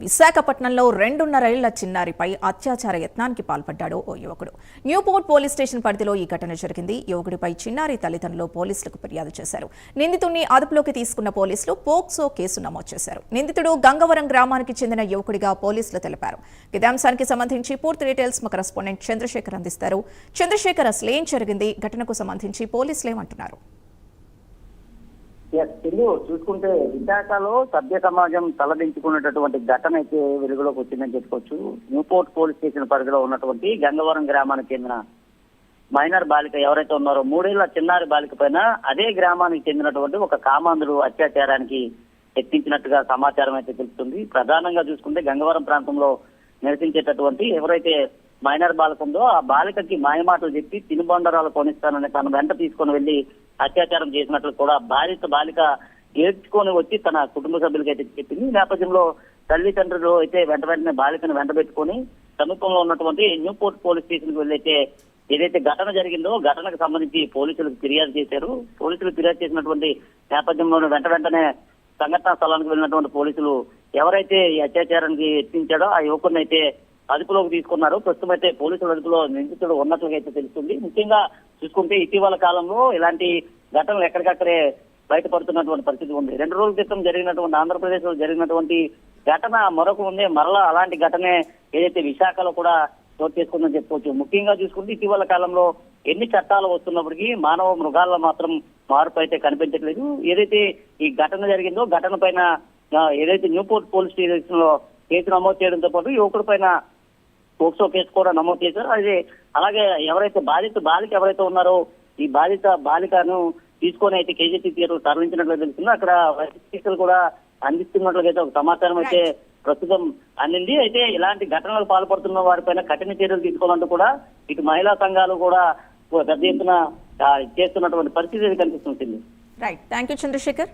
విశాఖపట్నంలో 2.5 ఏళ్ల చిన్నారిపై అత్యాచార యత్నానికి పాల్పడ్డాడు ఓ యువకుడు. న్యూపోర్ట్ పోలీస్ స్టేషన్ పరిధిలో ఈ ఘటన జరిగింది. యువకుడిపై చిన్నారి తల్లిదండ్రులు పోలీసులకు ఫిర్యాదు చేశారు. నిందితుడిని అదుపులోకి తీసుకున్న పోలీసులు పోక్సో కేసు నమోదు చేశారు. నిందితుడు గంగవరం గ్రామానికి చెందిన యువకుడిగా పోలీసులు తెలిపారు. ఇదే అంశానికి సంబంధించి పూర్తి డీటెయిల్స్ మా కరెస్పాండెంట్ చంద్రశేఖర్ అందిస్తారు. చంద్రశేఖర్, అసలేం జరిగింది? ఘటనకు సంబంధించి పోలీసులు ఏమంటున్నారు? చూసుకుంటే విశాఖలో సభ్య సమాజం తలదించుకున్నటువంటి ఘటన అయితే వెలుగులోకి వచ్చిందని చెప్పుకోవచ్చు. న్యూపోర్ట్ పోలీస్ స్టేషన్ పరిధిలో ఉన్నటువంటి గంగవరం గ్రామానికి చెందిన మైనర్ బాలిక ఎవరైతే ఉన్నారో 3 ఏళ్ల చిన్నారి బాలిక పైన అదే గ్రామానికి చెందినటువంటి ఒక కామాంధుడు అత్యాచారానికి యత్నించినట్టుగా సమాచారం అయితే తెలుస్తుంది. ప్రధానంగా చూసుకుంటే గంగవరం ప్రాంతంలో నివసించేటటువంటి ఎవరైతే మైనర్ బాలిక ఉందో ఆ బాలికకి మాయమాటలు చెప్పి తినుబండరాలు కొనిస్తానని తన వెంట తీసుకొని వెళ్లి అత్యాచారం చేసినట్లు కూడా బాలిక ఏడ్చుకొని వచ్చి తన కుటుంబ సభ్యులకి అయితే చెప్పింది. ఈ నేపథ్యంలో తల్లిదండ్రులు అయితే వెంటనే బాలికను వెంట పెట్టుకొని సమీపంలో ఉన్నటువంటి న్యూపోర్ట్ పోలీస్ స్టేషన్ కి వెళ్ళైతే ఏదైతే ఘటన జరిగిందో ఘటనకు సంబంధించి పోలీసులకు ఫిర్యాదు చేశారు. పోలీసులు ఫిర్యాదు చేసినటువంటి నేపథ్యంలో వెంటనే సంఘటనా స్థలానికి వెళ్ళినటువంటి పోలీసులు ఎవరైతే ఈ అత్యాచారానికి యత్నించాడో ఆ యువకుడిని అయితే అదుపులోకి తీసుకున్నారు. ప్రస్తుతం అయితే పోలీసుల అదుపులో నిందితుడు ఉన్నట్లుగా అయితే తెలుస్తుంది. ముఖ్యంగా చూసుకుంటే ఇటీవల కాలంలో ఇలాంటి ఘటనలు ఎక్కడికక్కడే బయటపడుతున్నటువంటి పరిస్థితి ఉంది. 2 రోజుల క్రితం జరిగినటువంటి ఆంధ్రప్రదేశ్ లో జరిగినటువంటి ఘటన మరొక ఉంది. మరలా అలాంటి ఘటనే ఏదైతే విశాఖలో కూడా చోటు చేసుకుందని చెప్పుకోవచ్చు. ముఖ్యంగా చూసుకుంటే ఇటీవల కాలంలో ఎన్ని చట్టాలు వస్తున్నప్పటికీ మానవ మృగాల్లో మాత్రం మార్పు అయితే కనిపించట్లేదు. ఏదైతే ఈ ఘటన జరిగిందో ఘటన పైన ఏదైతే న్యూపోర్ట్ పోలీస్ స్టేషన్ లో కేసు నమోదు చేయడంతో పాటు యువకుడి పైన పోక్సో కేసు కూడా నమోదు చేశారు. అలాగే ఎవరైతే బాలిక ఎవరైతే ఉన్నారో ఈ బాలికను తీసుకొని అయితే కేజీటీ థియేటర్ తరలించినట్లు తెలుస్తుంది. అక్కడ వైద్యులు కూడా అందిస్తున్నట్లుగా ఒక సమాచారం అయితే ప్రస్తుతం అందింది. అయితే ఇలాంటి ఘటనలకు పాల్పడుతున్న వారిపైన కఠిన చర్యలు తీసుకోవాలంటూ కూడా ఇటు మహిళా సంఘాలు కూడా పెద్ద ఎత్తున చేస్తున్నటువంటి పరిస్థితి కనిపిస్తుంది. Right, thank you Chandrasekhar.